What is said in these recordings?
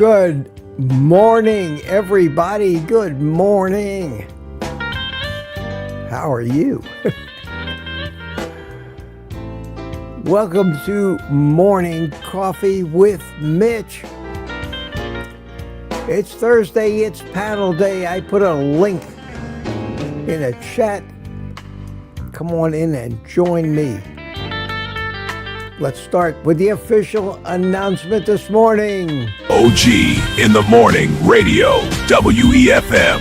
Good morning, everybody. Good morning. How are you? Welcome to Morning Coffee with Mitch. It's Thursday, it's panel day. I put a link in a chat. Come on in and join me. Let's start with the official announcement this morning. OG in the Morning Radio, WEFM.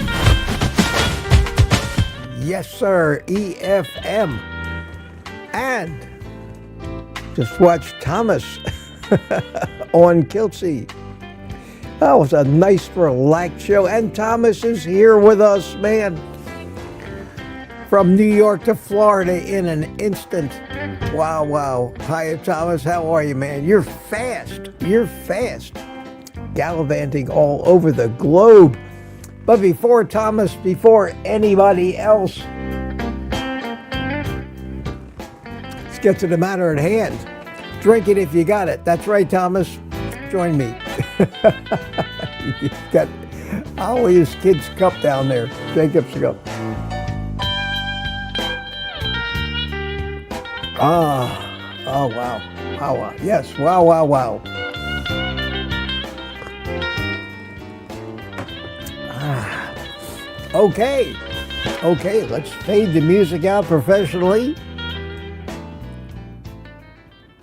Yes, sir, EFM. And just watch Thomas on Kiltz. That was a nice, relaxed show. And Thomas is here with us, man. From New York to Florida in an instant. Wow, wow. Hi, Thomas. How are you, man? You're fast. You're fast. Gallivanting all over the globe. But before Thomas, before anybody else, let's get to the matter at hand. Drink it if you got it. That's right, Thomas. Join me. You've got Ollie's kid's cup down there. Jacob's cup. Oh, wow. Wow, wow. Yes, wow, wow, wow. Okay, let's fade the music out professionally.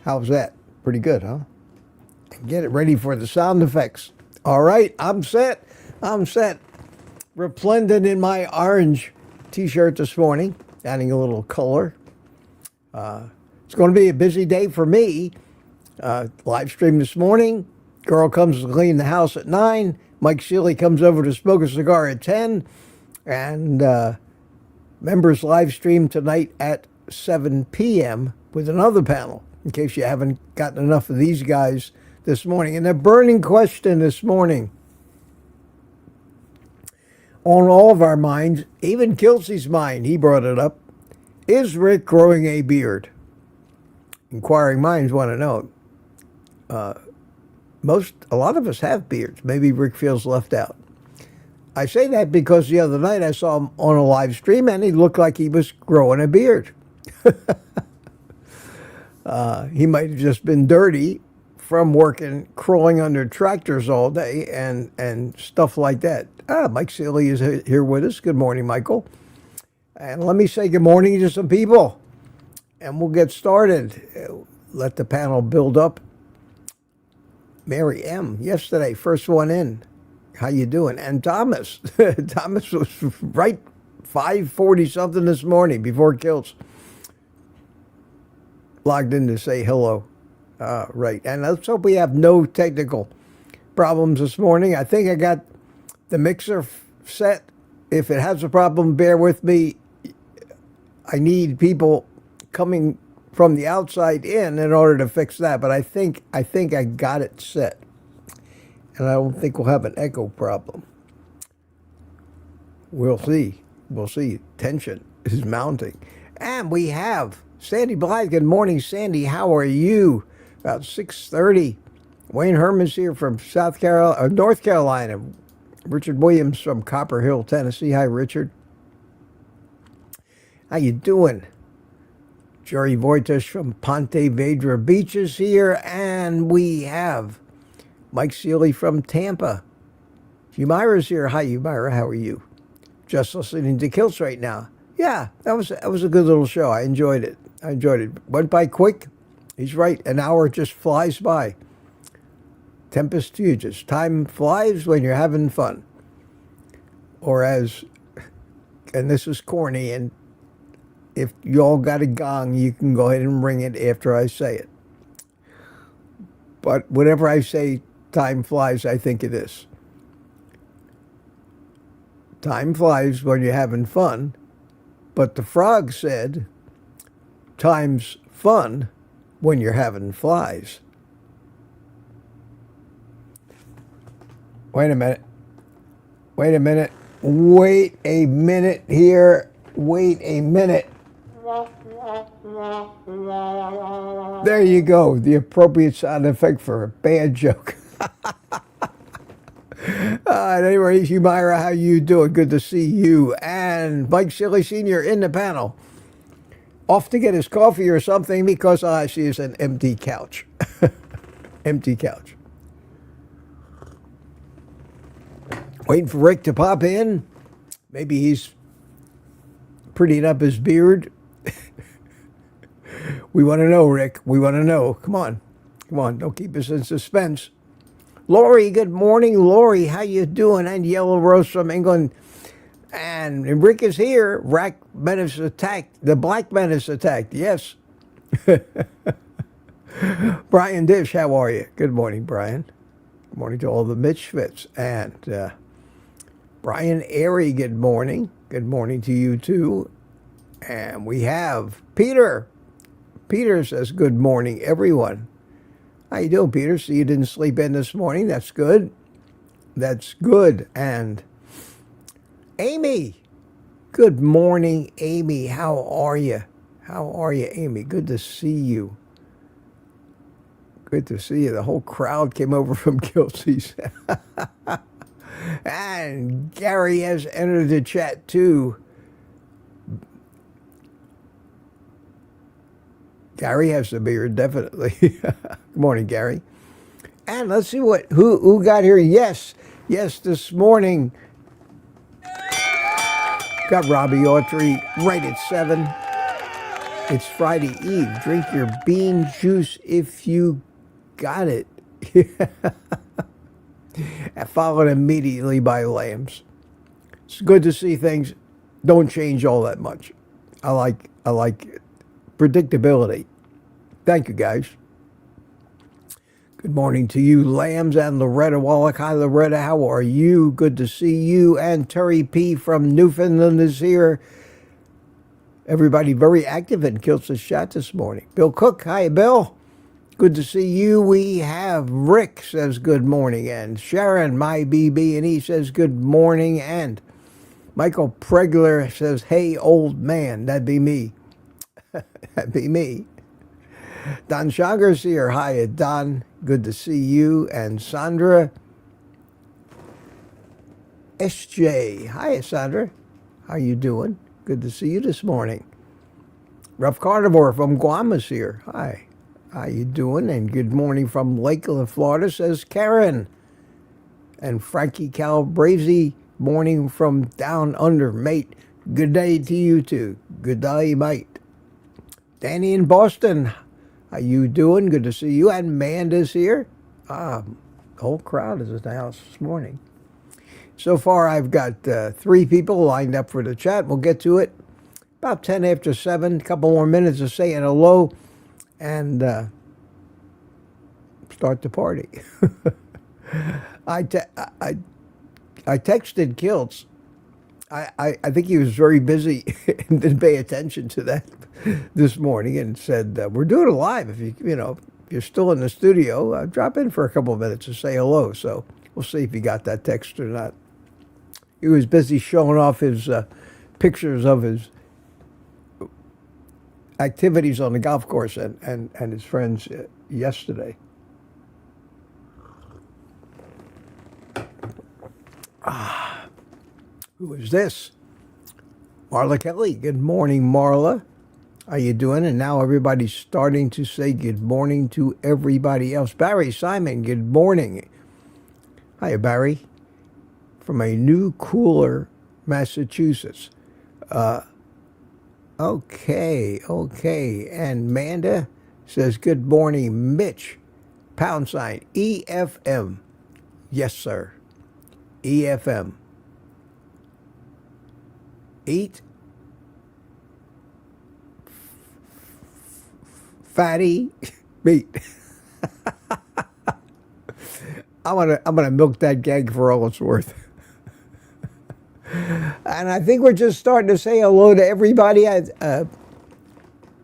How's that? Pretty good, huh? Get it ready for the sound effects. All right, I'm set. Resplendent in my orange t-shirt this morning, adding a little color. It's going to be a busy day for me. Live stream this morning. Girl comes to clean the house at 9. Mike Seeley comes over to smoke a cigar at 10. And members live stream tonight at 7 p.m. with another panel, in case you haven't gotten enough of these guys this morning. And the burning question this morning on all of our minds, even Kiltz's mind, he brought it up. Is Rick growing a beard? Inquiring minds want to know. A lot of us have beards. Maybe Rick feels left out. I say that because the other night I saw him on a live stream and he looked like he was growing a beard. He might have just been dirty from crawling under tractors all day and stuff like that. Mike Seeley is here with us. Good morning, Michael. And let me say good morning to some people, and we'll get started. Let the panel build up. Mary M., yesterday, first one in. How you doing? And Thomas. Thomas was right 5:40-something this morning before Kiltz. Logged in to say hello. Right. And let's hope we have no technical problems this morning. I think I got the mixer set. If it has a problem, bear with me. I need people coming from the outside in order to fix that. But I think I got it set. And I don't think we'll have an echo problem. We'll see. Tension is mounting. And we have Sandy Blythe. Good morning, Sandy. How are you? About 6:30. Wayne Herman's here from North Carolina. Richard Williams from Copper Hill, Tennessee. Hi, Richard. How you doing? Jerry Voitas from Ponte Vedra Beach is here. And we have Mike Seeley from Tampa. Umira's here. Hi, Umira. How are you? Just listening to Kiltz right now. Yeah, that was a good little show. I enjoyed it. Went by quick. He's right. An hour just flies by. Tempest fuges. Time flies when you're having fun. Or and this is corny, and if you all got a gong, you can go ahead and ring it after I say it. But whenever I say time flies, I think it is. Time flies when you're having fun. But the frog said, time's fun when you're having flies. Wait a minute here. Wait a minute. There you go. The appropriate sound effect for a bad joke. Anyway, Humira, how you doing? Good to see you. And Mike Silly Sr. in the panel. Off to get his coffee or something because all I see is an empty couch. Empty couch. Waiting for Rick to pop in. Maybe he's prettying up his beard. We want to know, Rick. We want to know. Come on. Come on. Don't keep us in suspense. Lori, good morning. Lori, how you doing? And Yellow Rose from England. And Rick is here. Rack menace attacked. The black menace attacked. Yes. Brian Dish, how are you? Good morning, Brian. Good morning to all the Mitch Fits. And Brian Airy, good morning. Good morning to you, too. And we have Peter. Peter says, good morning, everyone. How you doing, Peter? So you didn't sleep in this morning. That's good. That's good. And Amy. Good morning, Amy. How are you? How are you, Amy? Good to see you. Good to see you. The whole crowd came over from Kiltz. And Gary has entered the chat, too. Gary has the beard, definitely. Good morning, Gary. And let's see who got here. Yes, this morning. Got Robbie Autry right at 7. It's Friday Eve. Drink your bean juice if you got it. Followed immediately by Lambs. It's good to see things don't change all that much. I like it. Predictability. Thank you, guys. Good morning to you, Lambs and Loretta Wallach. Hi, Loretta. How are you? Good to see you. And Terry P. from Newfoundland is here. Everybody very active in Kiltz's chat this morning. Bill Cook. Hi, Bill. Good to see you. We have Rick says good morning. And Sharon, my BB, and he says good morning. And Michael Pregler says, hey, old man. That'd be me. That'd be me. Don Chagas here. Hi, Don. Good to see you. And Sandra SJ. Hi, Sandra. How you doing? Good to see you this morning. Rough Carnivore from Guam is here. Hi. How you doing? And good morning from Lakeland, Florida, says Karen. And Frankie Calabrese, morning from down under, mate. Good day to you, too. Good day, mate. Danny in Boston, how you doing? Good to see you. And Amanda's here. The whole crowd is at the house this morning. So far, I've got 3 people lined up for the chat. We'll get to it about 10 after 7. A couple more minutes of saying hello and start the party. I texted Kiltz. I think he was very busy and didn't pay attention to that this morning and said, we're doing it live. If if you're still in the studio, drop in for a couple of minutes to say hello. So we'll see if he got that text or not. He was busy showing off his pictures of his activities on the golf course and his friends yesterday. Who is this? Marla Kelly. Good morning, Marla. How you doing? And now everybody's starting to say good morning to everybody else. Barry Simon, good morning. Hi, Barry. From a new cooler, Massachusetts. Okay. And Manda says, good morning, Mitch. # EFM. Yes, sir. EFM. Eat fatty meat. I'm gonna milk that gag for all it's worth. And I think we're just starting to say hello to everybody.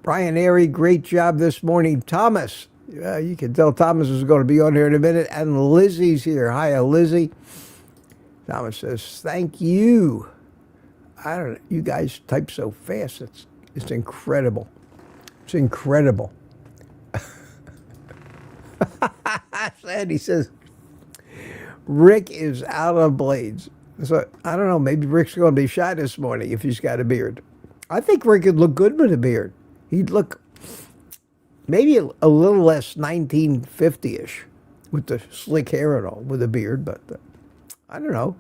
Brian Airy, great job this morning. Thomas, you can tell Thomas is going to be on here in a minute. And Lizzie's here. Hi, Lizzie. Thomas says, thank you. I don't know. You guys type so fast. It's incredible. It's incredible. Sandy says, Rick is out of blades. So I don't know. Maybe Rick's going to be shy this morning if he's got a beard. I think Rick would look good with a beard. He'd look maybe a little less 1950-ish with the slick hair and all, with a beard. But I don't know.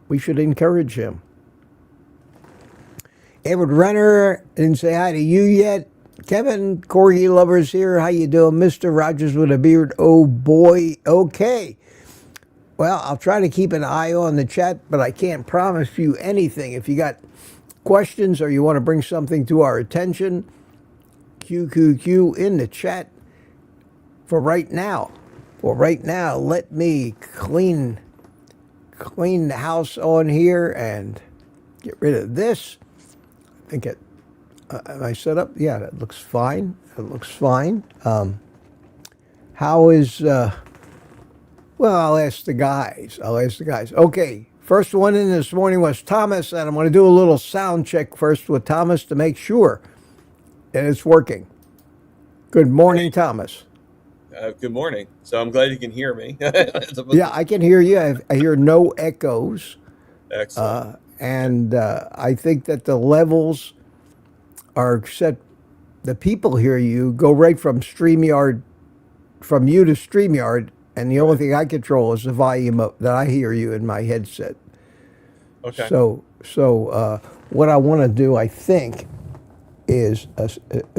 We should encourage him. Edward Renner didn't say hi to you yet. Kevin, Corgi Lovers here. How you doing? Mr. Rogers with a beard. Oh, boy. Okay. Well, I'll try to keep an eye on the chat, but I can't promise you anything. If you got questions or you want to bring something to our attention, QQQ in the chat. For right now, let me clean the house on here and get rid of this. I think it, am I set up? Yeah, that looks fine. It looks fine. How is, well, I'll ask the guys. Okay, first one in this morning was Thomas, and I'm going to do a little sound check first with Thomas to make sure that it's working. Good morning, Thomas. Good morning. So I'm glad you can hear me. Yeah, I can hear you. I hear no echoes. Excellent. And I think that the levels are set. The people hear you go right from StreamYard, from you to StreamYard, and the only thing I control is the volume that I hear you in my headset. Okay. So what I want to do, I think, is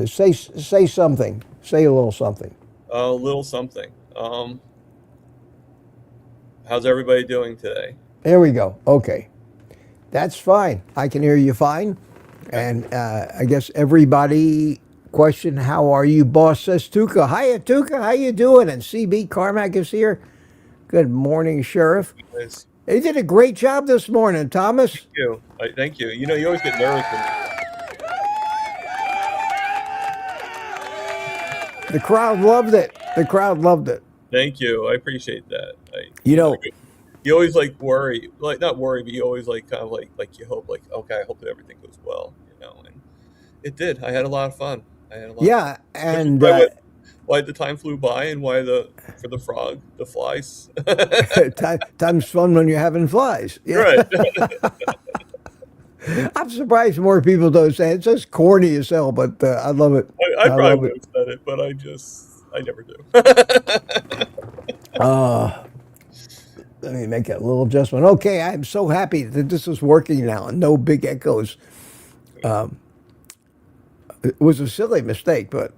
say something. Say a little something. A little something. How's everybody doing today? There we go. Okay. That's fine. I can hear you fine. And I guess everybody question, how are you? Boss says Tuka. Hiya, Tuka. How you doing? And CB Carmack is here. Good morning, Sheriff. Nice. They did a great job this morning, Thomas. Thank you. Thank you. You know, you always get nervous when The crowd loved it. Thank you. I appreciate that. You always like worry, like not worry, but you always like kind of like you hope, like, okay, I hope that everything goes well, and it did. I had a lot of fun. Yeah, and why the time flew by, and why the flies. time's fun when you're having flies. Yeah. Right. I'm surprised more people don't say it. It's just corny as hell, but I love it. I probably would have said it, but I never do. Let me make a little adjustment. Okay, I'm so happy that this is working now and no big echoes. It was a silly mistake, but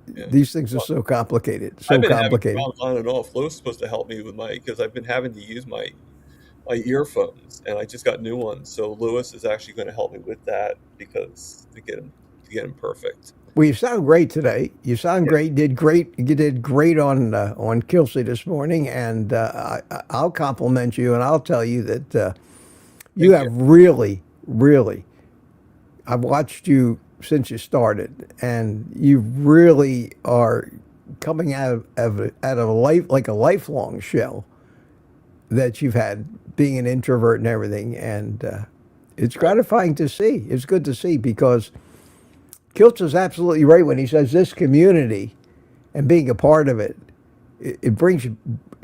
these things are so complicated. I've been having problems on and off. Lo's supposed to help me with because I've been having to use my earphones, and I just got new ones. So Lewis is actually going to help me with that to get him perfect. Well, you sound great today. You sound great. You did great on Kiltz this morning, and I'll compliment you, and I'll tell you that you have really, really. I've watched you since you started, and you really are coming out of a life, like a lifelong shell that you've had, being an introvert and everything, and it's gratifying to see. It's good to see, because Kiltz is absolutely right when he says this community and being a part of it, it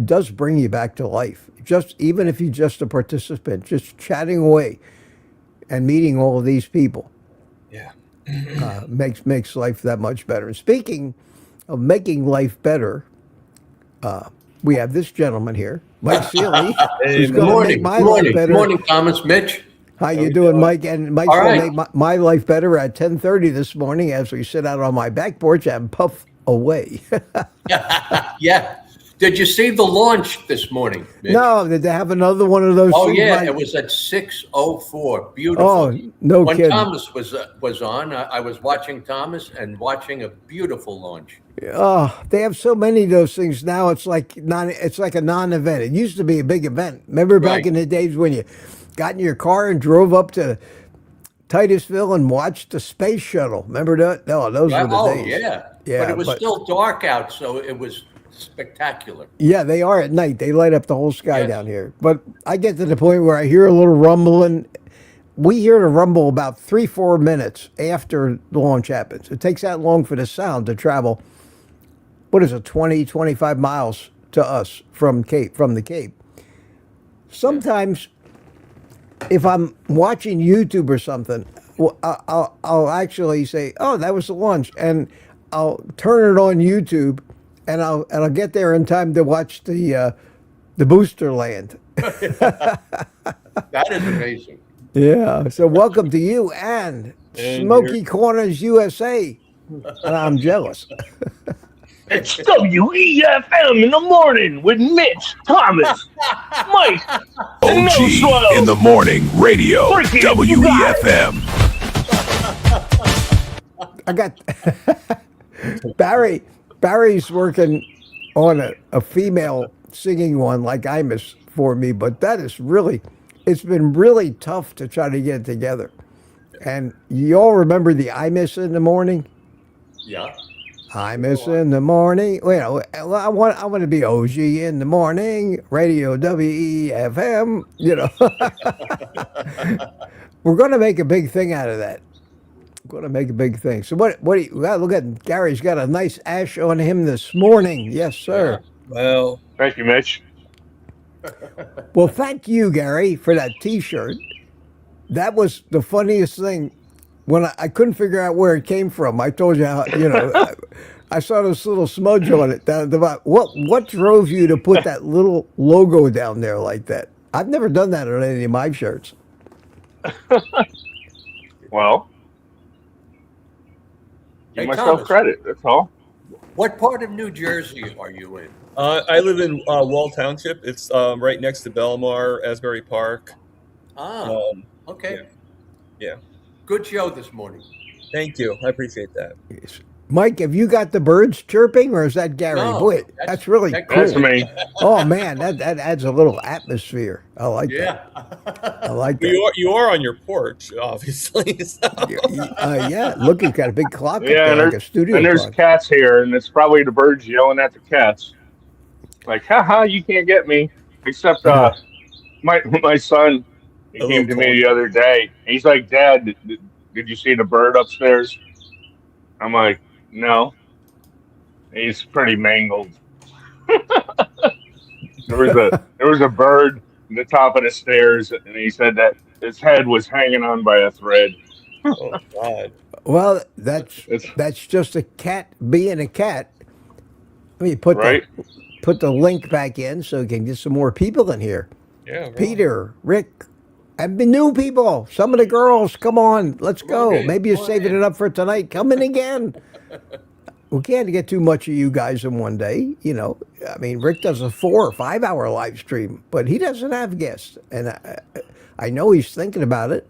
does bring you back to life. Even if you're just a participant, just chatting away and meeting all of these people, makes life that much better. And speaking of making life better, we have this gentleman here, Mike Seeley, who's going to make my life better. Good morning, Thomas, Mitch. How you doing, Mike? And Mike's going to make my life better at 10:30 this morning as we sit out on my back porch and puff away. Yeah. Did you see the launch this morning, Mitch? No, did they have another one of those? Oh, things, yeah, Mike? it was at 6:04. Beautiful. Oh, no when kidding. Thomas was on, I was watching Thomas and watching a beautiful launch. Oh, they have so many of those things now. It's like a non-event. It used to be a big event. Remember back in the days when you got in your car and drove up to Titusville and watched the space shuttle? Remember that? No, those were the days. Yeah. But it was still dark out, so it was spectacular. Yeah, they are at night. They light up the whole sky down here. But I get to the point where I hear a little rumbling. We hear the rumble about 3-4 minutes after the launch happens. It takes that long for the sound to travel. What is it, 20, 25 miles to us from the Cape. Sometimes, if I'm watching YouTube or something, I'll actually say, "Oh, that was the lunch," and I'll turn it on YouTube, and I'll get there in time to watch the Booster Land. That is amazing. Yeah. So welcome to you and Smoky Corners USA, and I'm jealous. It's WEFM in the morning with Mitch, Thomas, Mike, and No OG Swallow. in the morning radio. Freaking you guys. WEFM. I got Barry's working on a female singing one like Imus for me, but that is really, it's been really tough to try to get it together. And you all remember the Imus in the morning? Yeah. Imus in the morning. Well, I want to be OG in the morning, radio WEFM. You know, we're going to make a big thing out of that. Going to make a big thing. So what do you look at? Gary's got a nice ash on him this morning. Yes, sir. Well, Thank you, Mitch. Well, thank you, Gary, for that T-shirt. That was the funniest thing. When I couldn't figure out where it came from, I told you how, I saw this little smudge on it down at the bottom. What drove you to put that little logo down there like that? I've never done that on any of my shirts. Well, Hey, give myself Thomas. credit. That's all. What part of New Jersey are you in? I live in Wall Township. It's right next to Belmar, Asbury Park. Okay. Yeah. Good show this morning. Thank you. I appreciate that. Mike, have you got the birds chirping, or is that Gary? No, Boy, that's really cool. That's me. Oh man, that adds a little atmosphere. I like that. I like that. You are on your porch, obviously. So. Yeah, look, you've got a big clock up Yeah, there, and like a studio And there's clock. cats here, and it's probably the birds yelling at the cats. Like, haha, you can't get me. Except my son, he A came to little me the other day. He's like, Dad, did you see the bird upstairs? I'm like, no. He's pretty mangled. There was a bird at the top of the stairs, and he said that his head was hanging on by a thread. Oh God. Well, that's just a cat being a cat. Let me put Right? the link back in so we can get some more people in here. Yeah. Right. Peter, Rick, and the new people. Some of the girls, come on, let's go. Okay, Maybe you're come on saving in. it up for tonight. Come in again. We can't get too much of you guys in one day. I mean, Rick does a 4 or 5 hour live stream, but he doesn't have guests, and I know he's thinking about it.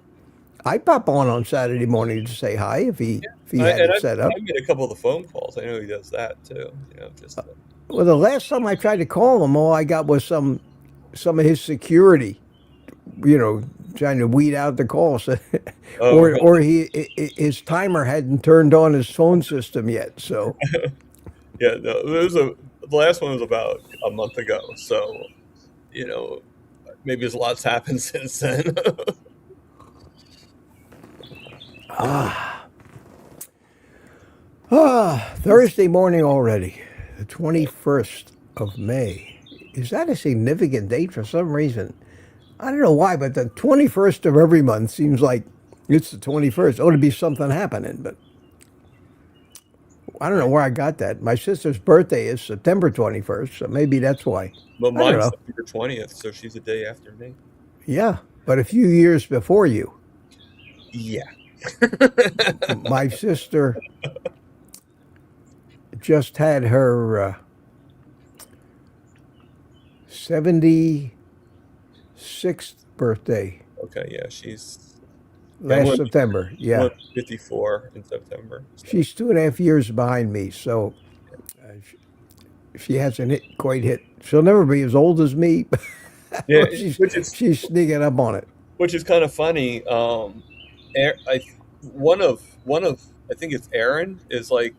I pop on Saturday morning to say hi if he had it set up. I get a couple of the phone calls. I know he does that too. Well, the last time I tried to call him, all I got was some of his security, trying to weed out the calls, or his timer hadn't turned on his phone system yet. So Yeah, no, the last one was about a month ago. So, maybe a lot's happened since then. Thursday morning already, the 21st of May. Is that a significant date for some reason? I don't know why, but the 21st of every month seems like it's the 21st. Ought to be something happening, but I don't know where I got that. My sister's birthday is September 21st, so maybe that's why. But I don't mine's know. September 20th, so she's a day after me. Yeah, but a few years before you. Yeah. My sister just had her 76th birthday Okay, yeah, she's last we're- September. Yeah, we're 54 in September. So. she's 2.5 years behind me, so she hasn't quite hit. She'll never be as old as me. Yeah, she's sneaking up on it. which is kind of funny. One of I think it's Aaron is like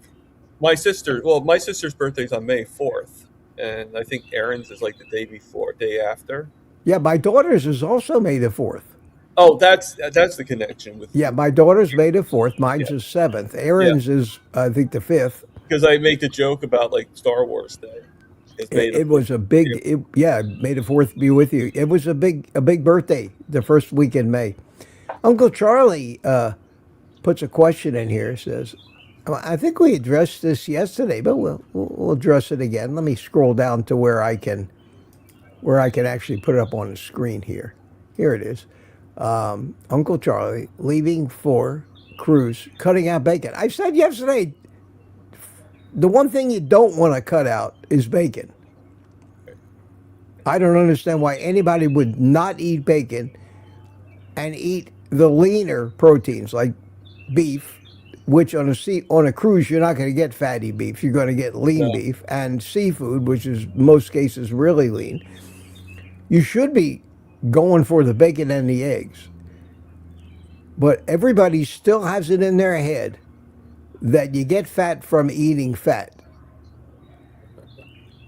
my sister. Well, my sister's birthday's on May 4th, and I think Aaron's is like the day after. Yeah, my daughter's is also May the 4th. Oh, that's the connection with. Yeah, my daughter's May the 4th. Mine's is 7th. Aaron's is, I think, the 5th. Because I make the joke about like Star Wars Day. It's May the It was a big, yeah, May the 4th be with you. It was a big birthday, the first week in May. Uncle Charlie puts a question in here, says, I think we addressed this yesterday, but we'll address it again. Let me scroll down to where I can actually put it up on the screen here. Here it is. Uncle Charlie leaving for cruise, cutting out bacon. I said yesterday, the one thing you don't want to cut out is bacon. I don't understand why anybody would not eat bacon and eat the leaner proteins like beef, which on a cruise you're not going to get fatty beef. You're going to get lean beef and seafood, which is most cases really lean. You should be going for the bacon and the eggs. But everybody still has it in their head that you get fat from eating fat.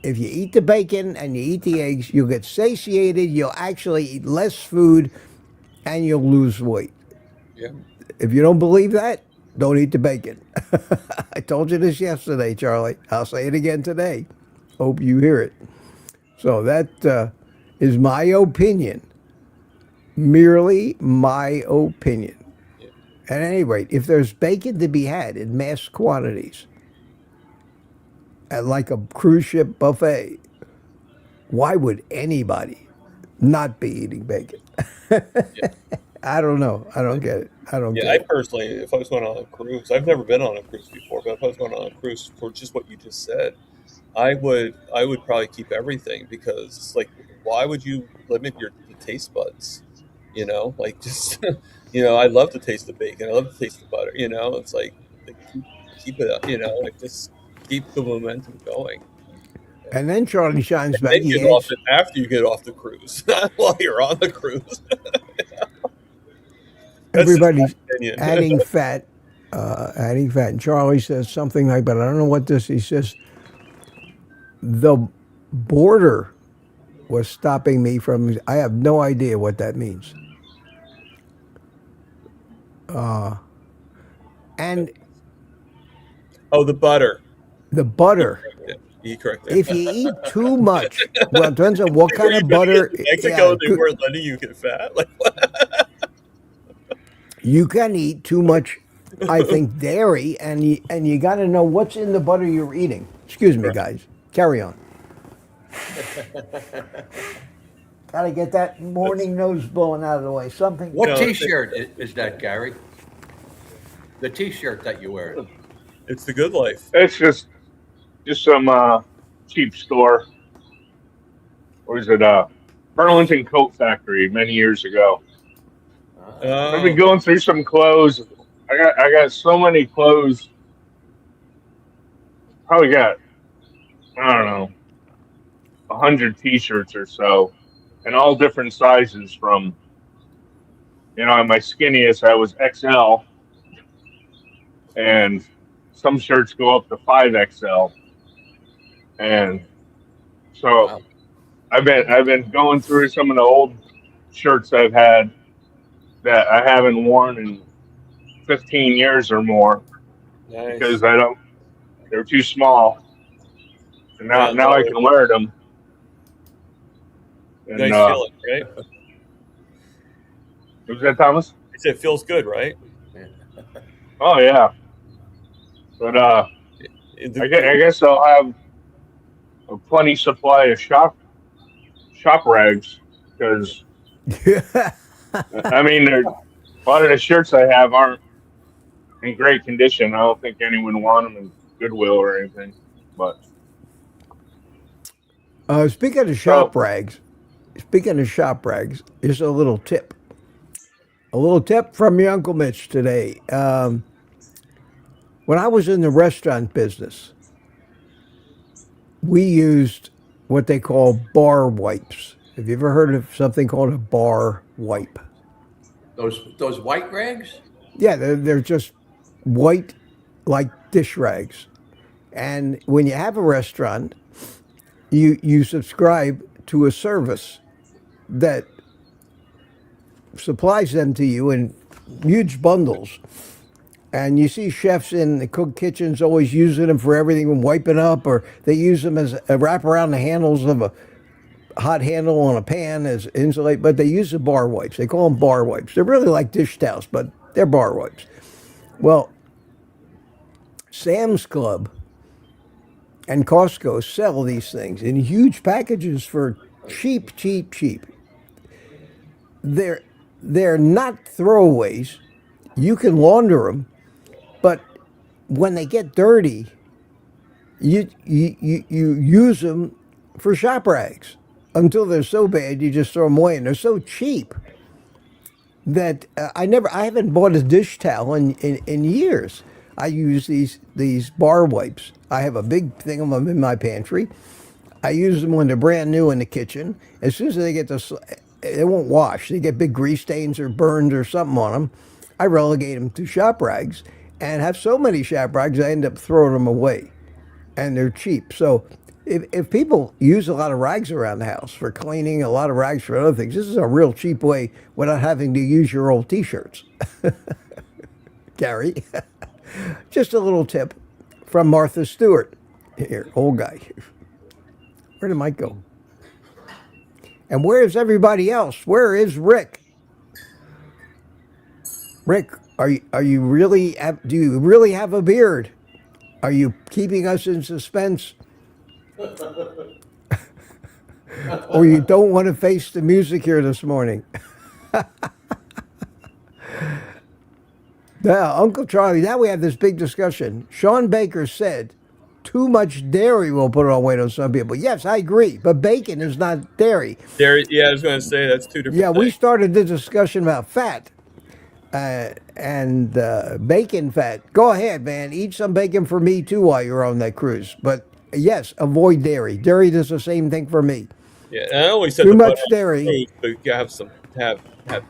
If you eat the bacon and you eat the eggs, you'll get satiated, you'll actually eat less food, and you'll lose weight. Yeah. If you don't believe that, don't eat the bacon. I told you this yesterday, Charlie. I'll say it again today. Hope you hear it. So that is my opinion. Merely my opinion. Yeah. At any rate, if there's bacon to be had in mass quantities, at like a cruise ship buffet, why would anybody not be eating bacon? I don't know. I don't get it. I don't Yeah, get I it. personally, if I was going on a cruise, I've never been on a cruise before, but if I was going on a cruise for just what you just said, I would probably keep everything, because like, why would you limit your taste buds? Like just I love the taste of bacon. I love the taste of butter. It's like keep it up. Like just keep the momentum going. And then Charlie shines And back. then He get off adds, it after you get off the cruise, not while you're on the cruise. That's just my everybody's opinion. adding fat, adding fat. And Charlie says something like, but I don't know what this. He says the border was stopping me from. I have no idea what that means. And Oh, the butter. the butter. He corrected. If you eat too much, well, it depends on what kind of butter. In Mexico, they weren't letting you get fat. Like what? You can eat too much, I think, dairy, and you got to know what's in the butter you're eating. Excuse me, guys. Carry on. Got to get that morning nose blowing out of the way. Something. What No, T-shirt is that, Gary? The T-shirt that you wear. It's the good life. It's just some cheap store. What is it? Burlington Coat Factory many years ago. I've been going through some clothes. I got so many clothes. Probably got, I don't know, 100 T-shirts or so, and all different sizes. From, at my skinniest, I was XL, and some shirts go up to 5XL, and so Wow. I've been going through some of the old shirts I've had that I haven't worn in 15 years or more, Nice. because they're too small. And now I can wear them. And, Nice feeling, right? was that, Thomas? It feels good, right? Oh yeah. But I guess I'll have a plenty supply of shop rags, because I mean, a lot of the shirts I have aren't in great condition. I don't think anyone would want them in Goodwill or anything. But Speaking of shop rags, here's a little tip. A little tip from your Uncle Mitch today. When I was in the restaurant business, we used what they call bar wipes. Have you ever heard of something called a bar wipe? Those white rags? Yeah, they're just white, like dish rags. And when you have a restaurant, you subscribe to a service that supplies them to you in huge bundles. And you see chefs in the cook kitchens always using them for everything and wiping up, or they use them as a wrap around the handles of a hot handle on a pan as insulate, but they use the bar wipes. They call them bar wipes. They're really like dish towels, but they're bar wipes. Well, Sam's Club and Costco sell these things in huge packages for cheap, cheap, cheap. They're not throwaways. You can launder them, but when they get dirty, you use them for shop rags until they're so bad you just throw them away, and they're so cheap that I haven't bought a dish towel in years. I use these bar wipes. I have a big thing of them in my pantry. I use them when they're brand new in the kitchen. As soon as they get they won't wash. They get big grease stains or burned or something on them. I relegate them to shop rags, and have so many shop rags I end up throwing them away, and they're cheap. So if people use a lot of rags around the house for cleaning, a lot of rags for other things, this is a real cheap way without having to use your old T-shirts. Gary, just a little tip from Martha Stewart. Here, old guy. Where did Mike go? And where is everybody else? Where is Rick? Rick, are you really do you really have a beard? Are you keeping us in suspense? Or you don't want to face the music here this morning? Now, Uncle Charlie, now we have this big discussion. Sean Baker said too much dairy will put on weight on some people. Yes, I agree, but bacon is not dairy. Dairy, yeah, I was going to say that's two different things. We started the discussion about fat and bacon fat. Go ahead, man. Eat some bacon for me, too, while you're on that cruise. But, yes, avoid dairy. Dairy does the same thing for me. Yeah, and I always said too much dairy. But you have have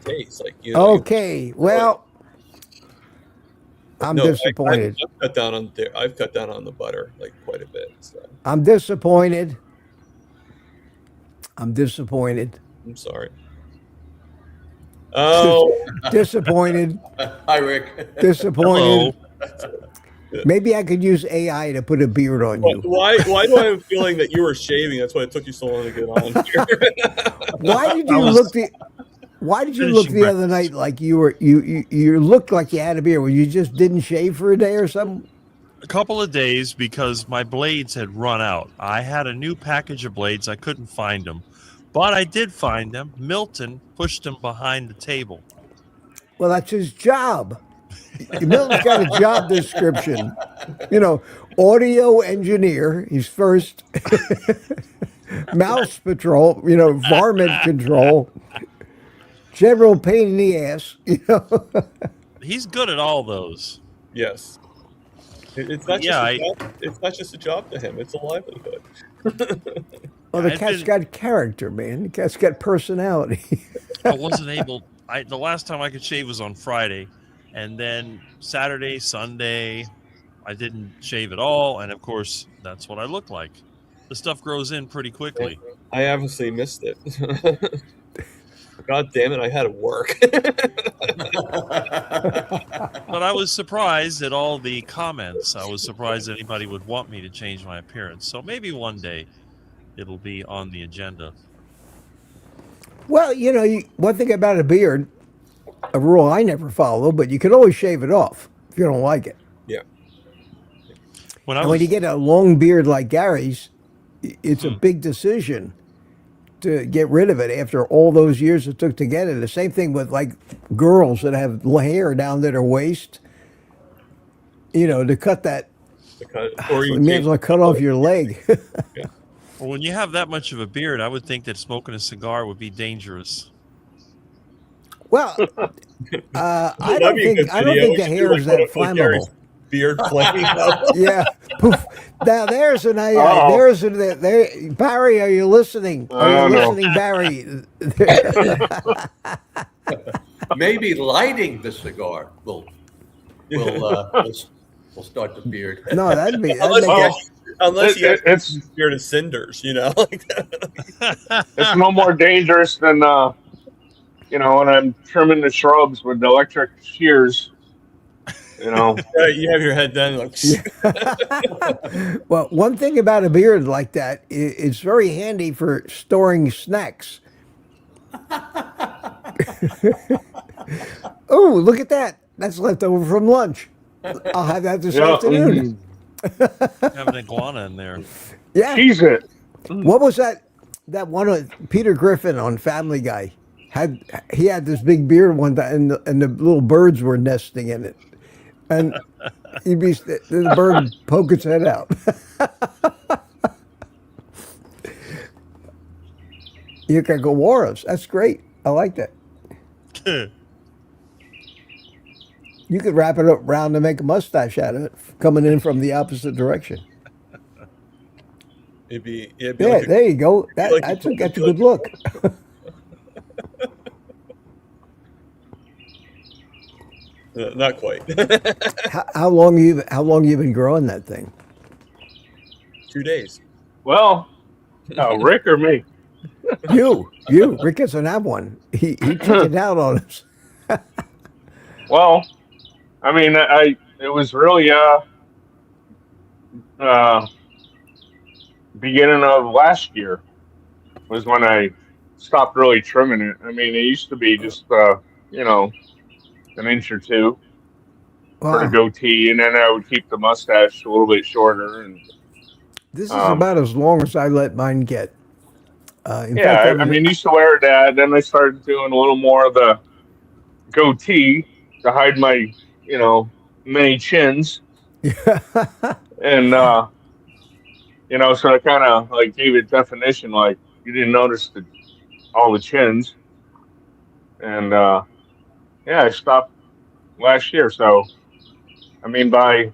taste. Like, okay, well, I'm disappointed. I've cut down on the butter like quite a bit. So. I'm disappointed. I'm sorry. Oh, disappointed. Hi, Rick. Disappointed. Maybe I could use AI to put a beard on you. Why do I have a feeling that you were shaving? That's why it took you so long to get on here. Why did you look the other night like you looked like you had a beard? Well, you just didn't shave for a day or something? A couple of days because my blades had run out. I had a new package of blades. I couldn't find them, but I did find them. Milton pushed them behind the table. Well, that's his job. Milton's got a job description. Audio engineer. He's first. Mouse patrol. Varmint control. General pain in the ass. He's good at all those. Yes. It's not it's not just a job to him. It's a livelihood. Well, the cat's got character, man. The cat's got personality. I wasn't able. The last time I could shave was on Friday, and then Saturday, Sunday, I didn't shave at all. And of course, that's what I look like. The stuff grows in pretty quickly. I obviously missed it. God damn it! I had to work. But I was surprised at all the comments. I was surprised anybody would want me to change my appearance. So maybe one day it'll be on the agenda. Well, one thing about a beard, a rule I never follow, but you can always shave it off if you don't like it. Yeah. When you get a long beard like Gary's, it's a big decision to get rid of it after all those years it took to get it. The same thing with like girls that have hair down to their waist. To cut that, you may as well cut off your leg. Yeah. Well, when you have that much of a beard, I would think that smoking a cigar would be dangerous. Well, I don't think the hair is that flammable. Beard flaming up. Yeah. Poof. Now there's an Barry, are you listening? Barry? Maybe lighting the cigar will start the beard. No, that'd be unless you have beard of cinders, like that. It's no more dangerous than when I'm trimming the shrubs with the electric shears. You know. You have your head down, like. Well, one thing about a beard like that, it's very handy for storing snacks. Oh, look at that. That's left over from lunch. I'll have that this afternoon. Have an iguana in there. Yeah. Cheese it. What was that? That one with Peter Griffin on Family Guy he had this big beard one time, and the little birds were nesting in it, and the bird would poke its head out. You can go Warros. That's great. I like that. You could wrap it up round and make a mustache out of it, coming in from the opposite direction. It'd be Yeah, like there you go. like That's a good look. not quite. How long you been growing that thing? 2 days. Well, Rick or me? You. Rick doesn't have one. He chickened out on us. Well, I mean, it was really beginning of last year was when I stopped really trimming it. I mean, it used to be just you know, an inch or two for the goatee, and then I would keep the mustache a little bit shorter. And this is about as long as I let mine get. In yeah, fact, I mean, used to wear that. Then I started doing a little more of the goatee to hide my, you know, many chins. And you know, so I kind of like gave it definition, like you didn't notice all the chins. And yeah, I stopped last year. So I mean, by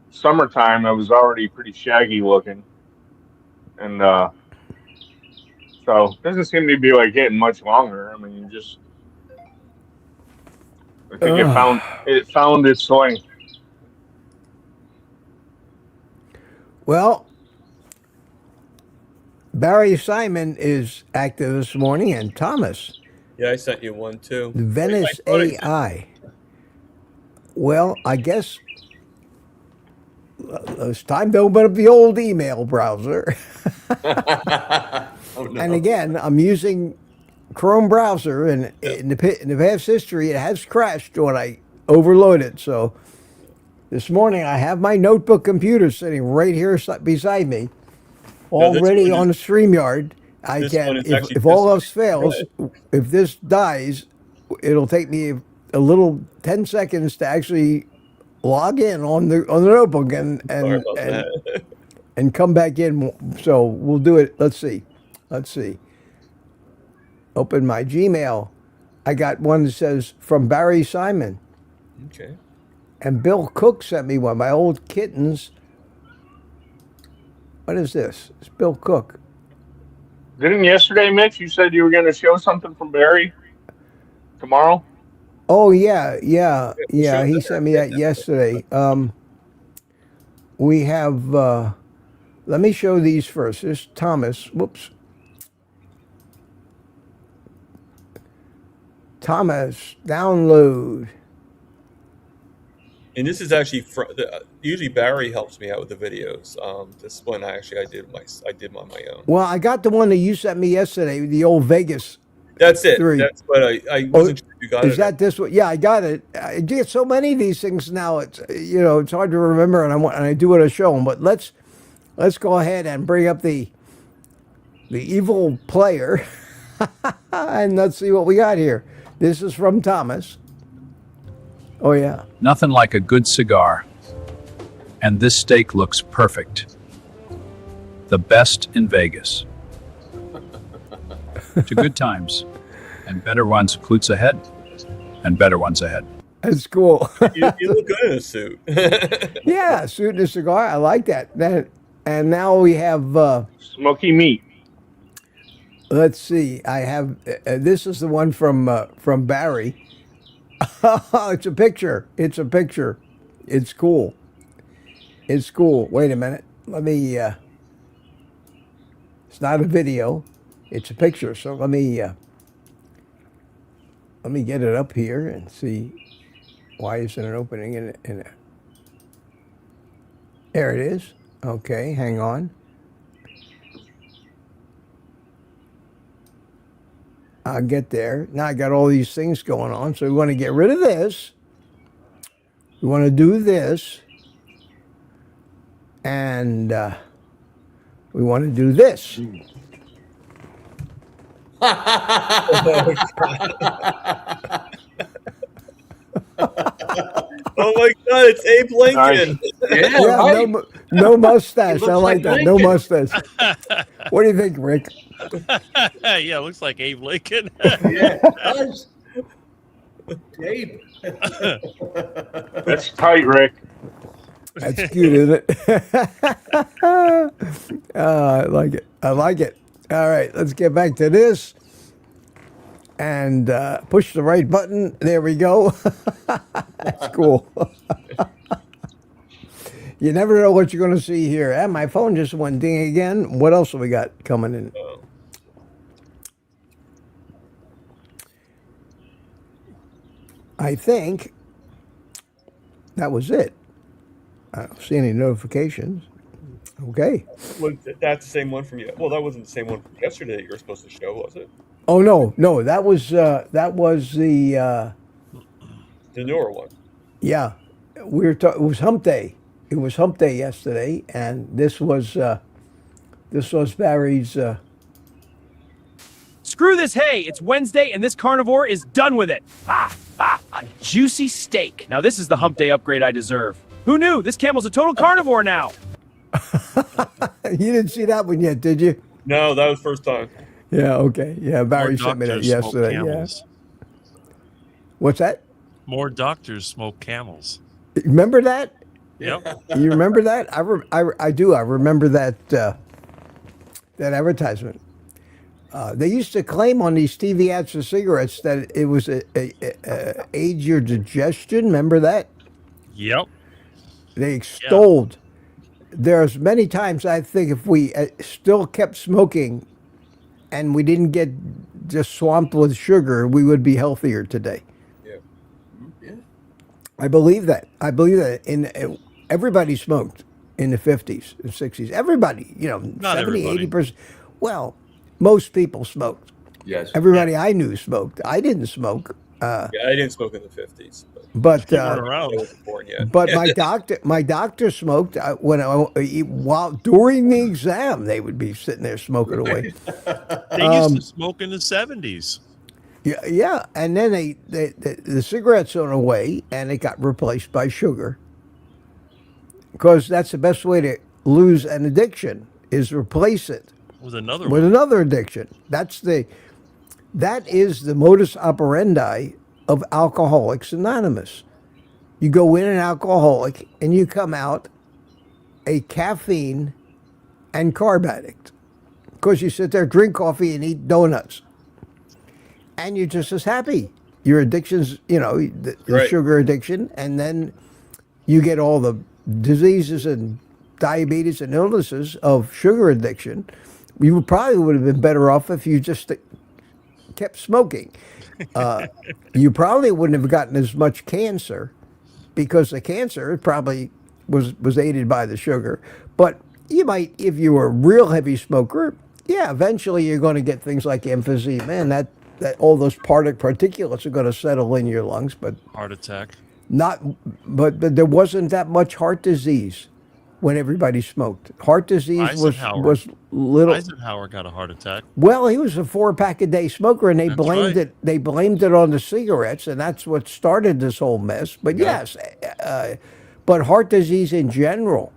summertime, I was already pretty shaggy looking, and so it doesn't seem to be like getting much longer. I mean, I think it found its length. well, Barry Simon is active this morning, and Thomas, Yeah, I sent you one too. Venice I thought I AI. Well, I guess it's time to open up the old email browser. Oh, no. And again, I'm using Chrome browser, and in the past history, it has crashed when I overload it. So this morning, I have my notebook computer sitting right here beside me, already on the StreamYard. I can, if all else fails, if this dies, it'll take me a little 10 seconds to actually log in on the notebook and come back in. So we'll do it. Let's see. Open my Gmail. I got one that says from Barry Simon. Okay. And Bill Cook sent me one. My old kittens. What is this? It's Bill Cook. Didn't yesterday, Mitch, you said you were going to show something from Barry tomorrow? Oh yeah. He sent me that yesterday. We have. Let me show these first. This Thomas. Whoops. Thomas, download. And this is actually usually Barry helps me out with the videos. This one I did on my own. Well, I got the one that you sent me yesterday, the old Vegas. That's it. 3. That's what I wasn't sure if you got it. Is that this one? Yeah, I got it. I get so many of these things now. It's it's hard to remember, and I do want to show them. But let's go ahead and bring up the evil player, and let's see what we got here. This is from Thomas. Oh yeah. Nothing like a good cigar. And this steak looks perfect. The best in Vegas. To good times. And better ones. Kiltz ahead. And better ones ahead. That's cool. You look good in a suit. Yeah, suit and a cigar. I like that. And now we have Smoky meat. let's see. I have this is the one from Barry. It's a picture. It's cool. It's cool. Wait a minute. Let me. It's not a video. It's a picture. So let me get it up here and see. Why isn't it opening in it? There it is. Okay, hang on. I'll get there. Now I got all these things going on, so we want to get rid of this. We want to do this. And we want to do this. Oh my God, it's Abe Lincoln. Yeah, Yeah, right. no mustache. He I looks like like that. No Lincoln. mustache. What do you think, Rick? Yeah, looks like Abe Lincoln. Yeah, it does. Abe. That's tight, Rick. That's cute, isn't it? I like it. I like it. All right, let's get back to this. And push the right button. There we go. That's cool. You never know what you're going to see here. And my phone just went ding again. What else have we got coming in? I think that was it. I don't see any notifications. Okay. That's the same one from you. Well, that wasn't the same one from yesterday that you were supposed to show, was it? Oh no, that was the The newer one. yeah. It was Hump Day. It was Hump Day yesterday, and this was Barry's. Screw this hay. It's Wednesday, and this carnivore is done with it. A juicy steak. Now this is the hump day upgrade I deserve. Who knew? This camel's a total carnivore now. You didn't see that one yet, did you? No, that was the first time. Yeah. Okay. Yeah. Barry sent me that doctors smoke yesterday. Yeah. camels. What's that? More doctors smoke camels. Remember that? Yep. You remember that? I do. I remember that that advertisement. They used to claim on these TV ads for cigarettes that it was aid your digestion. Remember that? Yep. They extolled. There's many times I think if we still kept smoking and we didn't get just swamped with sugar, we would be healthier today. Yeah. Yeah. I believe that. I believe that. Everybody smoked in the 50s and 60s. Everybody, Not 70, everybody. 80%. Well, most people smoked. Yes. Everybody I knew smoked. I didn't smoke. Yeah, I didn't smoke in the 50s. But You weren't around. I wasn't born yet. but my doctor smoked while during the exam. They would be sitting there smoking away. They used to smoke in the 70s. Yeah, and then the cigarettes went away, and it got replaced by sugar. Because that's the best way to lose an addiction is replace it With another with one. another addiction. That is the modus operandi of Alcoholics Anonymous. You go in an alcoholic and you come out a caffeine and carb addict. Because you sit there, drink coffee, and eat donuts. And you're just as happy. Your addiction's, the Right. sugar addiction, and then you get all the diseases and diabetes and illnesses of sugar addiction. You probably would have been better off if you just kept smoking. You probably wouldn't have gotten as much cancer because the cancer probably was aided by the sugar. But you might, if you were a real heavy smoker, yeah, eventually you're going to get things like emphysema, and that all those particulates are going to settle in your lungs. But Heart attack. but there wasn't that much heart disease when everybody smoked. Heart disease Eisenhower. was little. Eisenhower got a heart attack. Well, he was a 4-pack a day smoker, and they That's blamed right. it. They blamed it on the cigarettes, and that's what started this whole mess. But yes, but heart disease in general,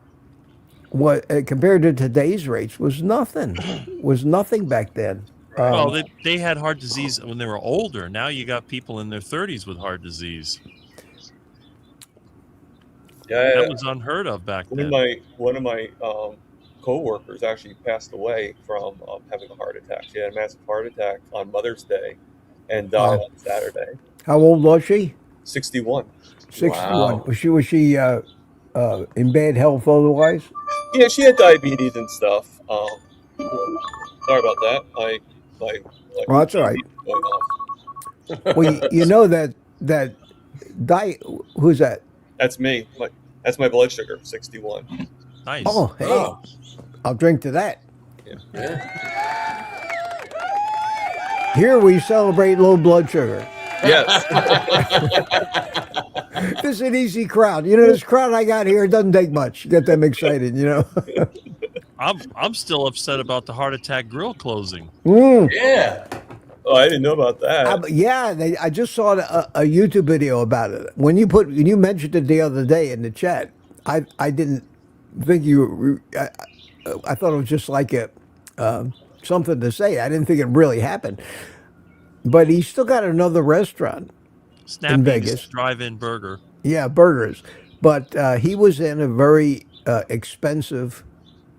what compared to today's rates, was nothing. Was nothing back then. Well, they had heart disease when they were older. Now you got people in their 30s with heart disease. Yeah, That was unheard of back one of then. my co-workers actually passed away from having a heart attack. She had a massive heart attack on Mother's Day and died on Saturday. How old was she? 61. 61. Wow. Was she in bad health otherwise? Yeah, she had diabetes and stuff. Sorry about that. Well, that's all right. Going off. Well, you know that Who's that? That's me. That's my blood sugar, 61. Nice. Oh, hey, Oh, I'll drink to that. yeah. Here we celebrate low blood sugar. Yes. This is an easy crowd. You know, this crowd I got here doesn't take much to get them excited, you know. I'm still upset about the Heart Attack Grill closing. Yeah. Oh, I didn't know about that. Yeah, I just saw a YouTube video about it. When you mentioned it the other day in the chat, I didn't think I thought it was just like something to say. I didn't think it really happened. But he still got another restaurant in Snappy's Vegas. drive-in burger. Yeah, burgers. But he was in a very expensive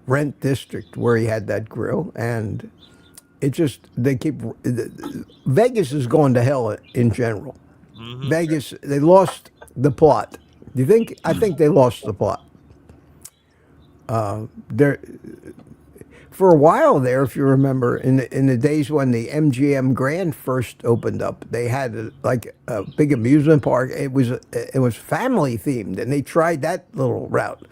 rent district where he had that grill, and Vegas is going to hell in general. Mm-hmm. Vegas, they lost the plot. Do you think? I think they lost the plot. For a while there, if you remember, in the days when the MGM Grand first opened up, they had a big amusement park. It was family themed, and they tried that little route,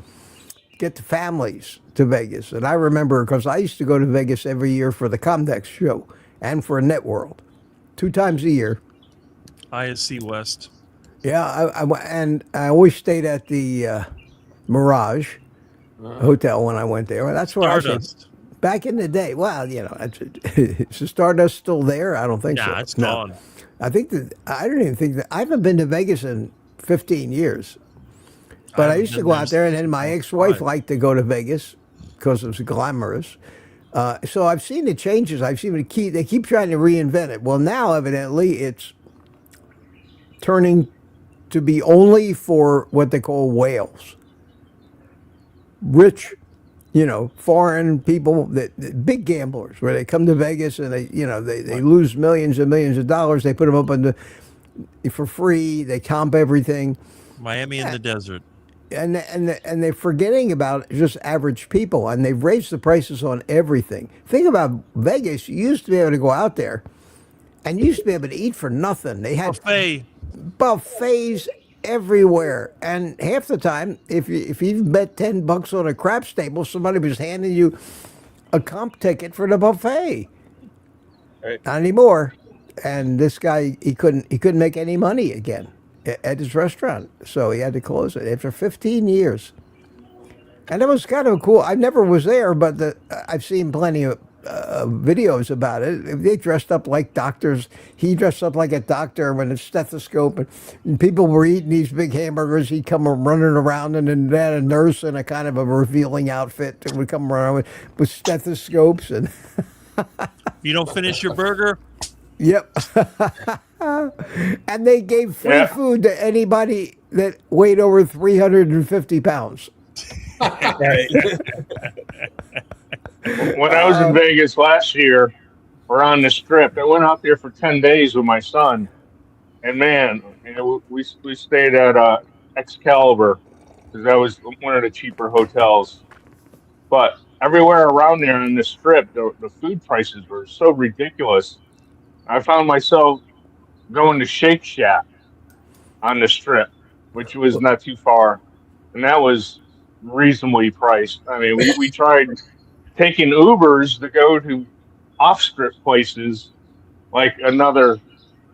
get the families to Vegas. And I remember because I used to go to Vegas every year for the Comdex show and for Networld, 2 times a year. ISC West. Yeah, and I always stayed at the Mirage Hotel when I went there. That's where Stardust. back in the day. Well, you know, is the Stardust still there? I don't think so. Yeah, it's gone. I think I don't even think that I haven't been to Vegas in 15 years. But I used to go out there, and then my ex-wife liked to go to Vegas because it was glamorous. So I've seen the changes. I've seen they keep trying to reinvent it. Well, now evidently it's turning to be only for what they call whales, rich, foreign people, that big gamblers, where they come to Vegas and they lose millions and millions of dollars. They put them up for free. They comp everything. Miami in the desert. And they're forgetting about just average people, and they've raised the prices on everything. Think about Vegas. You used to be able to go out there, and you used to be able to eat for nothing. They had buffets everywhere, and half the time, if you even bet $10 on a craps table, somebody was handing you a comp ticket for the buffet. Right. Not anymore. And this guy, he couldn't make any money again at his restaurant, so he had to close it after 15 years. And it was kind of cool. I never was there, but I've seen plenty of videos about it. They dressed up like doctors. He dressed up like a doctor with a stethoscope, and people were eating these big hamburgers. He'd come running around, and then they had a nurse in a kind of a revealing outfit that would come around with stethoscopes. And you don't finish your burger? Yep. And they gave free food to anybody that weighed over 350 pounds. Right. When I was in Vegas last year, or on the Strip, I went out there for 10 days with my son, and man, we stayed at Excalibur because that was one of the cheaper hotels. But everywhere around there on the Strip, the food prices were so ridiculous. I found myself going to Shake Shack on the Strip, which was not too far, and that was reasonably priced. I mean, we tried taking Ubers to go to off-strip places like another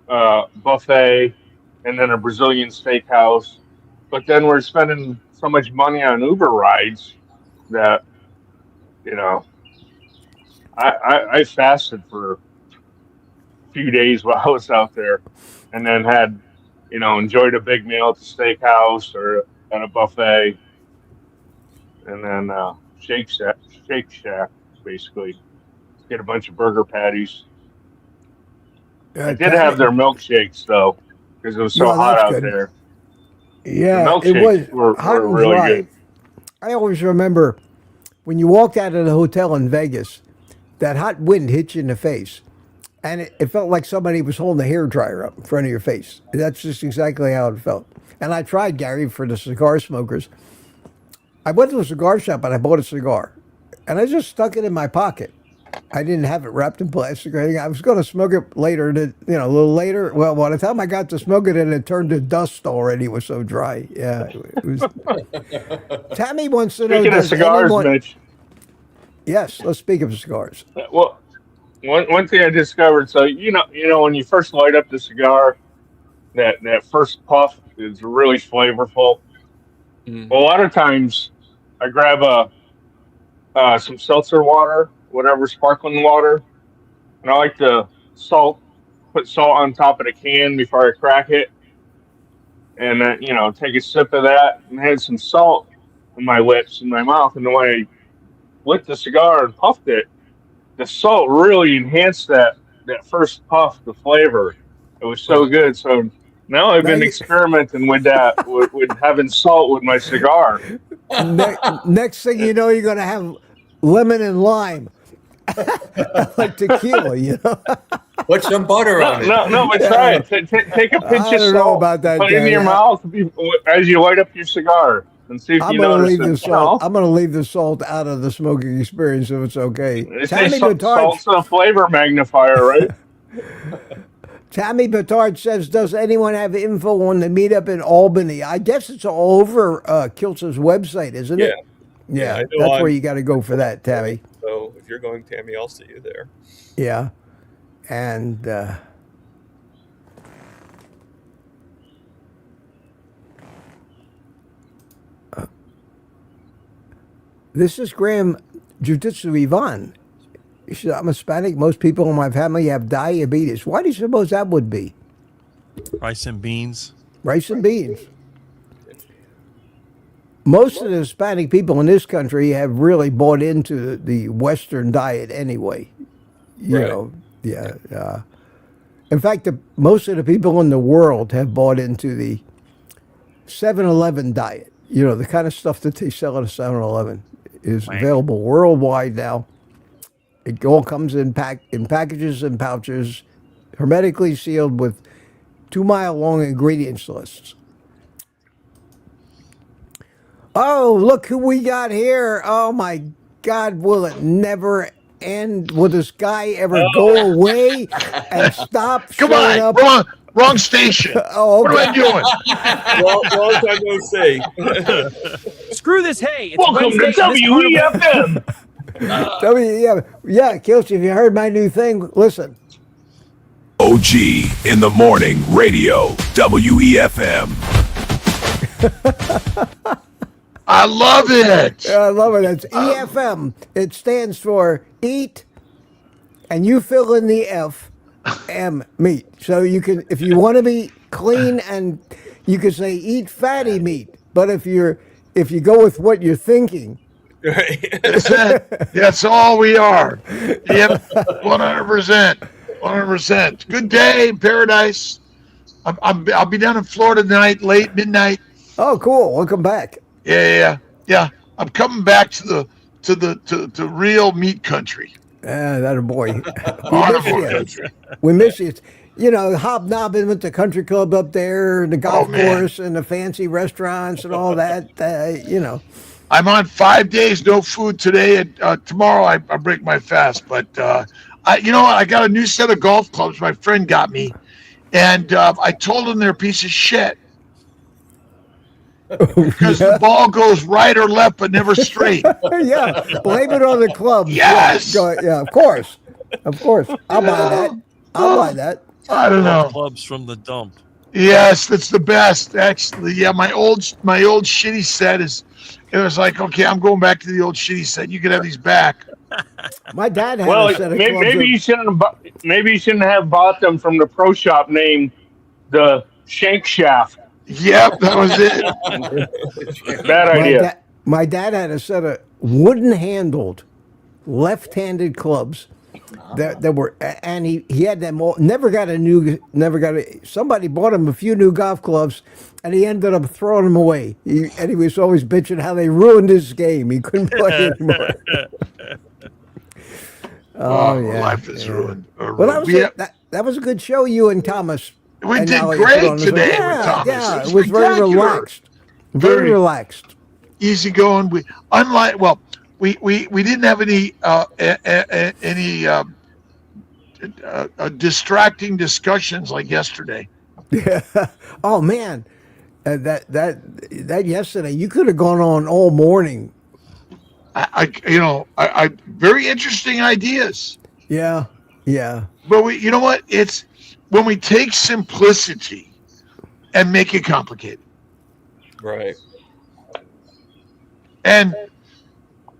buffet and then a Brazilian steakhouse, but then we're spending so much money on Uber rides that, I fasted for few days while I was out there, and then had, enjoyed a big meal at the steakhouse or at a buffet, and then Shake Shack, basically. Get a bunch of burger patties. I did have their milkshakes though, because it was so hot out there. Yeah, the milkshakes were hot and really dry. good. I always remember when you walked out of the hotel in Vegas, that hot wind hit you in the face. And it felt like somebody was holding a hairdryer up in front of your face. That's just exactly how it felt. And I tried, Gary, for the cigar smokers. I went to a cigar shop and I bought a cigar. And I just stuck it in my pocket. I didn't have it wrapped in plastic or anything. I was going to smoke it later, a little later. Well, by the time I got to smoke it, it turned to dust already. It was so dry. Yeah, it was. Tammy wants to know. Speaking of does cigars, anyone... Mitch. Yes, let's speak of cigars. Well, one thing I discovered. So when you first light up the cigar, that first puff is really flavorful. Well, a lot of times, I grab some seltzer water, whatever, sparkling water, and I like to put salt on top of the can before I crack it, and then take a sip of that, and had some salt in my lips and my mouth, and the way I lit the cigar and puffed it, the salt really enhanced that first puff, the flavor. It was so good. So now I've been experimenting with that, with having salt with my cigar. Next thing you know, you're going to have lemon and lime. Like tequila, Put some butter on it. No, but try it. Take a pinch of salt, about that, put it in your mouth as you light up your cigar, and see if you notice it. I'm going to leave the salt out of the smoking experience if it's okay. Salt's a flavor magnifier, right? Tammy Batard says, does anyone have info on the meetup in Albany? I guess it's all over Kiltz's website, isn't it? Yeah, that's where you got to go for that, Tammy. So if you're going, Tammy, I'll see you there. Yeah. And this is Graham Jiu-Jitsu Yvonne. He said, I'm Hispanic. Most people in my family have diabetes. Why do you suppose that would be? Rice and beans. Rice and beans. Most of the Hispanic people in this country have really bought into the Western diet anyway. You know, yeah. In fact, most of the people in the world have bought into the 7-Eleven diet. You know, the kind of stuff that they sell at a 7-Eleven is available worldwide now. It all comes in packages and pouches, hermetically sealed with 2-mile-long ingredients lists. Oh, look who we got here. Oh, my God, will it never end? Will this guy ever go away and stop Come on, up? wrong station. Oh, okay. What am I doing? Long time no see. Screw this hay. It's Welcome to WEFM. Yeah, Kiltz, have you heard my new thing? Listen. OG in the morning radio, WEFM. I love it. I love it. It's EFM. It stands for eat, and you fill in the F, M, meat. So you can, if you want to be clean, and you can say eat fatty meat. But if you go with what you're thinking, that's all we are. Yep, 100%. 100%. Good day in paradise. I'll be down in Florida tonight, late midnight. Oh, cool. Welcome back. Yeah. I'm coming back to real meat country. That a boy. Carnivore country. We miss you. You know, hobnobbing with the country club up there, the golf course, and the fancy restaurants and all that. You know. I'm on 5 days, no food today, and tomorrow I break my fast. But I got a new set of golf clubs my friend got me, and I told him they're a piece of shit. Because the ball goes right or left, but never straight. Yeah, blame it on the club. Yes. Yeah, of course. I'll buy that. I don't know. Clubs from the dump. Yes, that's the best. Actually, yeah. My old shitty set is. It was like, okay, I'm going back to the old shitty set. You can have these back. My dad had Well, a set of maybe you shouldn't have bought them from the pro shop named the Shank Shaft. Yep, that was it. Bad idea. My dad had a set of wooden-handled, left-handed clubs that were, and he had them all. Somebody bought him a few new golf clubs, and he ended up throwing them away. And he was always bitching how they ruined his game. He couldn't play anymore. Life is ruined. Well, that was a good show, you and Thomas. We did great today with Thomas. Yeah, it was very relaxed. Very relaxed. Easy going. we didn't have any distracting discussions like yesterday. Yeah. Oh man, that yesterday you could have gone on all morning. I very interesting ideas. Yeah. Yeah. But you know what? It's when we take simplicity and make it complicated. Right. And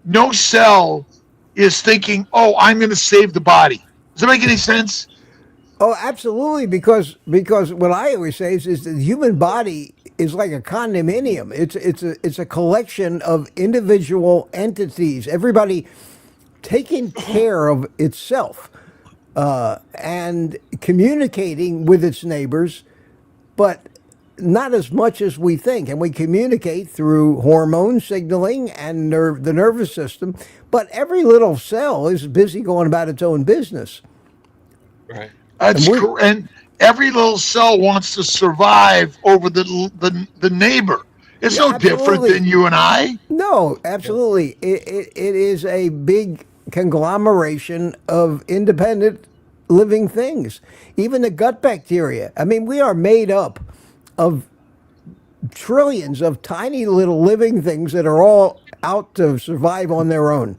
no cell is thinking, "Oh, I'm going to save the body." Does that make any sense? Oh, absolutely. Because what I always say is the human body is like a condominium. It's a collection of individual entities. Everybody taking care of itself and communicating with its neighbors, but not as much as we think. And we communicate through hormone signaling and the nervous system. But every little cell is busy going about its own business. Right. That's correct. And every little cell wants to survive over the neighbor. It's no different than you and I. No, absolutely. It is a big conglomeration of independent living things. Even the gut bacteria. I mean, we are made up of trillions of tiny little living things that are all out to survive on their own.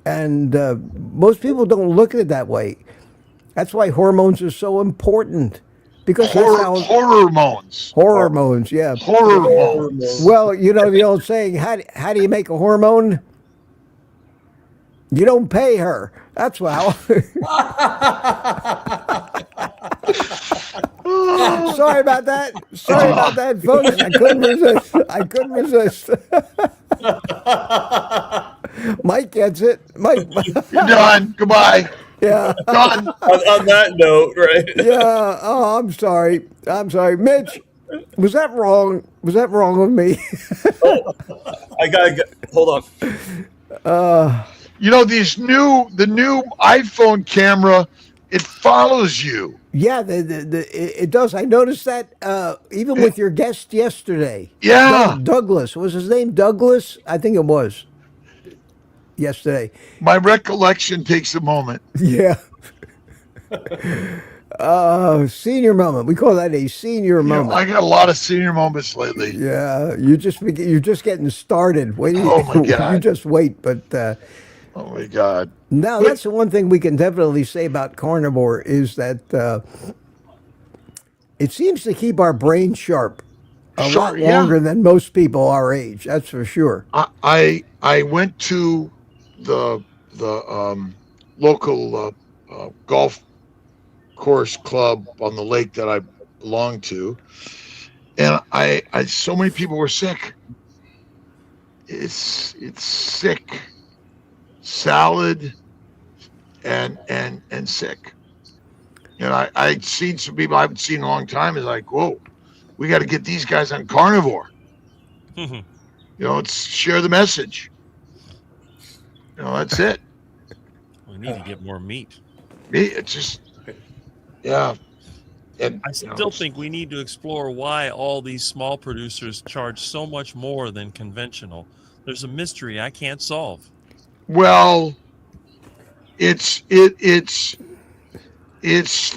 And most people don't look at it that way. That's why hormones are so important. Because hormones. Hormones, yeah. Hormones. Well, you know the old saying, how do you make a hormone? You don't pay her. That's how. Sorry about that. Sorry about that, folks. I couldn't resist. Mike gets it. Mike. You're done. Goodbye. Yeah. Done. On that note, right? Yeah. Oh, I'm sorry. Mitch, was that wrong? Was that wrong with me? I gotta hold on. You know, the new iPhone camera, it follows you. Yeah, it does. I noticed that even with your guest yesterday. Yeah. Douglas. Was his name Douglas? I think it was. Yesterday. My recollection takes a moment. Yeah. Senior moment. We call that a senior moment. I got a lot of senior moments lately. Yeah, you're just getting started. Wait, oh my God. You just wait. But oh my God. Now that's the one thing we can definitely say about Carnivore is that it seems to keep our brain sharp a lot longer than most people our age. That's for sure. I went to the local golf course club on the lake that I belong to, and I so many people were sick. It's sick, salad, and sick. And I'd seen some people I haven't seen in a long time. Is like, whoa, we got to get these guys on Carnivore. You know, it's share the message. You know, that's it. We need to get more meat. It's just, yeah. And, I still think we need to explore why all these small producers charge so much more than conventional. There's a mystery I can't solve. Well, it's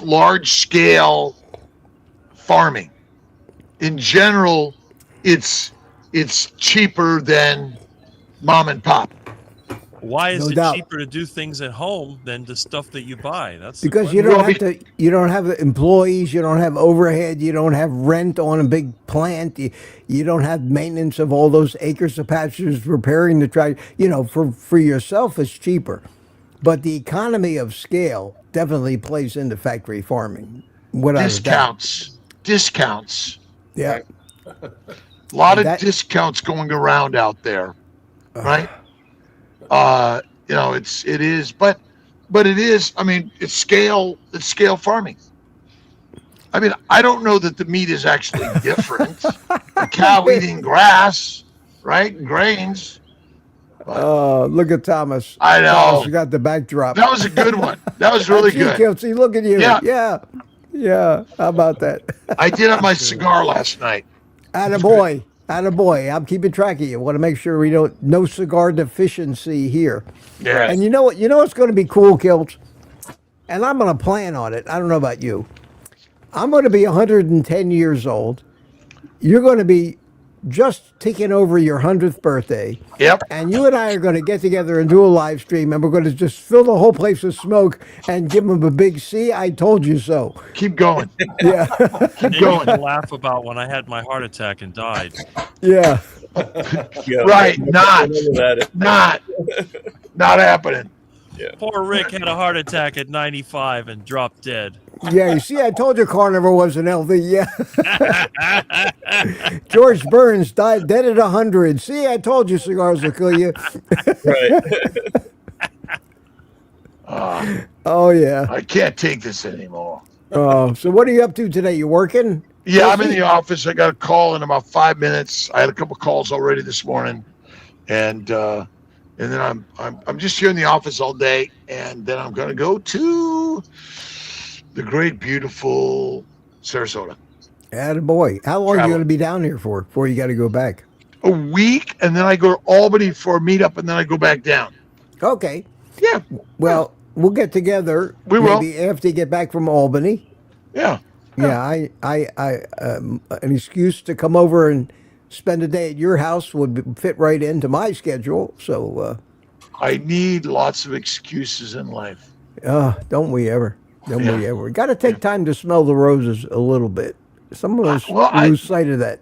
large scale farming. In general, it's cheaper than mom and pop. Why is it cheaper to do things at home than the stuff that you buy? That's because you don't have to. You don't have employees. You don't have overhead. You don't have rent on a big plant. You don't have maintenance of all those acres of pastures, repairing the tractor. You know, for yourself, it's cheaper. But the economy of scale definitely plays into factory farming. Discounts. Yeah. A lot of discounts going around out there, right? You know, it is, but it is. I mean, it's scale farming. I mean, I don't know that the meat is actually different. The cow eating grass, right, and grains. Look at Thomas. I know. Thomas got the backdrop. That was a good one. That was really good. Kiltz, look at you. Yeah. How about that? I did have my cigar last night. Attaboy. Attaboy. I'm keeping track of you. Want to make sure we don't no cigar deficiency here. Yeah. And you know what? You know what's going to be cool, Kiltz? And I'm going to plan on it. I don't know about you. I'm going to be 110 years old. You're going to be just taking over your 100th birthday. Yep. And you and I are going to get together and do a live stream, and we're going to just fill the whole place with smoke and give them a big "See, I told you so." Keep going. Yeah, Keep They going. used to laugh about when I had my heart attack and died. yeah. Yeah, Right. I remember that. Not happening. Poor Rick had a heart attack at 95 and dropped dead. Yeah, you see, I told you Carnivore wasn't healthy. Yeah. George Burns died dead at 100. See, I told you cigars will kill you. Right. Oh, yeah. I can't take this anymore. So what are you up to today? You working? Yeah, I'm in the office. I got a call in about 5 minutes. I had a couple calls already this morning, and then I'm just here in the office all day, and then I'm going to go to the great, beautiful Sarasota. Attaboy. How long are you going to be down here for before you got to go back? A week, and then I go to Albany for a meetup, and then I go back down. Okay. Yeah. Well, we'll get together. We will. Maybe after you get back from Albany. Yeah. Yeah, I an excuse to come over and spend a day at your house would fit right into my schedule. So, I need lots of excuses in life. don't we ever? Don't we ever? We got to take time to smell the roses a little bit. Some of us lose sight of that.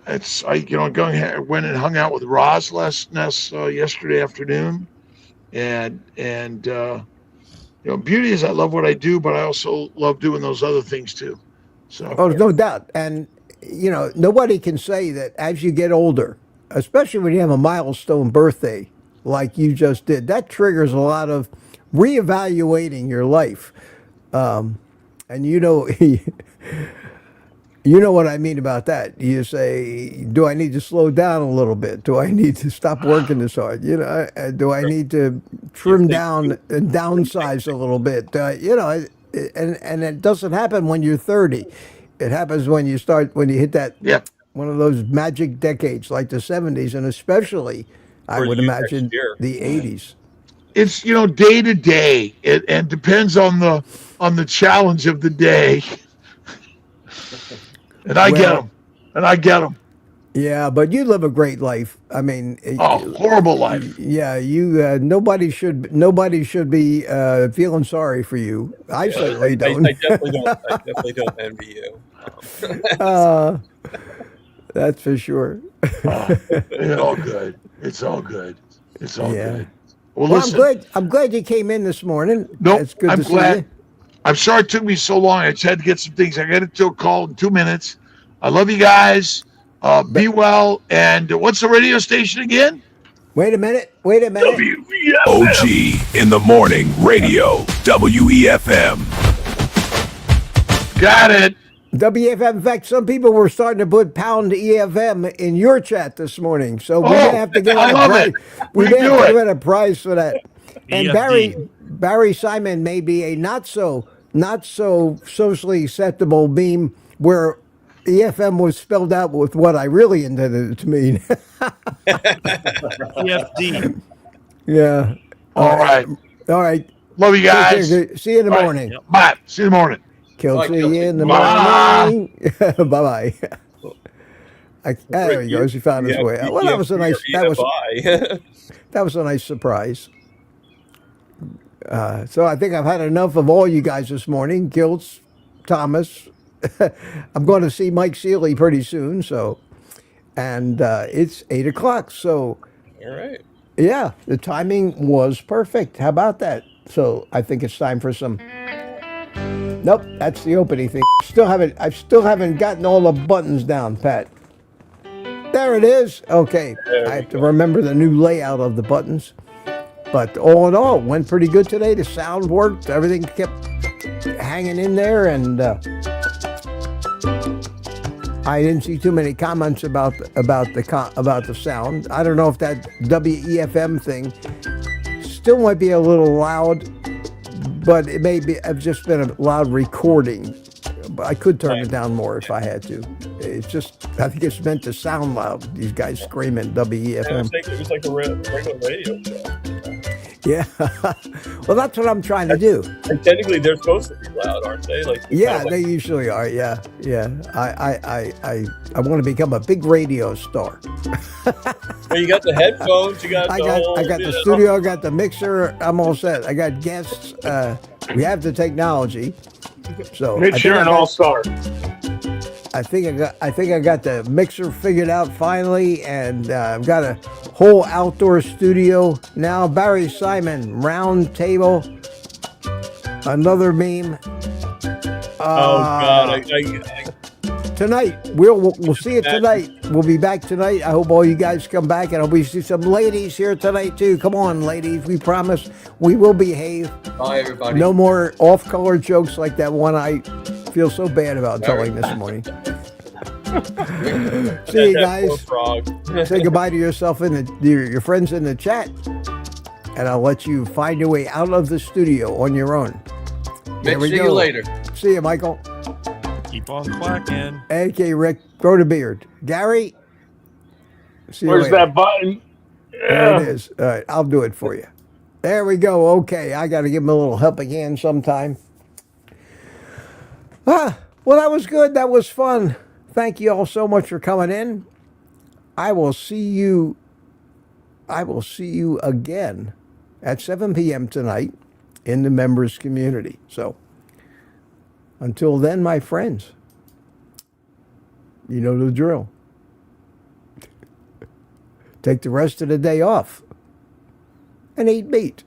Went and hung out with Roz yesterday afternoon, and beauty is I love what I do, but I also love doing those other things too. So Oh, no doubt. And nobody can say that as you get older, especially when you have a milestone birthday like you just did, that triggers a lot of reevaluating your life. And you know what I mean about that. You say, do I need to slow down a little bit? Do I need to stop working this hard? Do I need to trim down and downsize a little bit? And it doesn't happen when you're 30. It happens when you hit that one of those magic decades like the 70s, and especially, I would imagine, the 80s. It's day to day, and depends on the challenge of the day. And I get them. Yeah, but you live a great life. I mean, horrible life. Yeah, you. Nobody should be feeling sorry for you. I certainly don't. I definitely don't envy you. That's for sure. It's all good. It's all good. Well, listen, I'm glad you came in this morning. Nope, It's good I'm to glad. see you. I'm sorry it took me so long. I just had to get some things. I got into a call in 2 minutes. I love you guys. Be well. And what's the radio station again? Wait a minute. WEFM. OG in the morning radio. WEFM. Got it. WFM. In fact, some people were starting to put pound EFM in your chat this morning. So we're going to have to give I it a love prize. it. We're We going to do have to it. give it a prize for that. And EFD. Barry Simon may be a not so socially acceptable meme where EFM was spelled out with what I really intended it to mean. EFD. Yeah. All right. All right. Love you guys. Take care. See you in the All right. morning. Yep. Bye. See you in the morning. Kiltz, see you in the Bye. morning. Bye-bye. There he goes. He found his way. Well, that was a nice. That was a nice surprise. So I think I've had enough of all you guys this morning. Kiltz, Thomas. I'm going to see Mike Seeley pretty soon. And it's 8:00. So, All right. yeah, the timing was perfect. How about that? So I think it's time for some. Nope, that's the opening thing. I still haven't gotten all the buttons down, Pat. There it is. Okay, I have to remember the new layout of the buttons. But all in all, it went pretty good today. The sound worked. Everything kept hanging in there, and I didn't see too many comments about the sound. I don't know if that WEFM thing still might be a little loud, but it may have just been a loud recording. but I could turn it down more if I had to. It's just, I think it's meant to sound loud. These guys screaming WEFM. It was like a regular radio show. Yeah. Well, that's what I'm trying to do. And technically, they're supposed to be loud, aren't they? Like Yeah, they usually are. Yeah, yeah. I want to become a big radio star. Well, you got the headphones. You got I got the studio. I got the mixer. I'm all set. I got guests. We have the technology. So Mitch, you're an all-star. I think I got the mixer figured out finally, and I've got a whole outdoor studio now. Barry Simon, round table, another meme. God! Tonight we'll see it tonight. We'll be back tonight. I hope all you guys come back, and I hope we see some ladies here tonight too. Come on, ladies. We promise we will behave. Bye, everybody. No more off-color jokes like that one I feel so bad about telling this morning. See you guys. Say goodbye to yourself and your friends in the chat, and I'll let you find your way out of the studio on your own. Mitch, see you later. See you, Michael. Keep on quacking. AK Rick, grow the beard. Gary, see you Where's later. that button? There it is. All right, I'll do it for you. There we go. Okay, I got to give him a little helping hand sometime. Well, that was good. That was fun. Thank you all so much for coming in. I will see you again at 7 p.m. tonight in the members community. So until then, my friends, you know the drill. Take the rest of the day off and eat meat.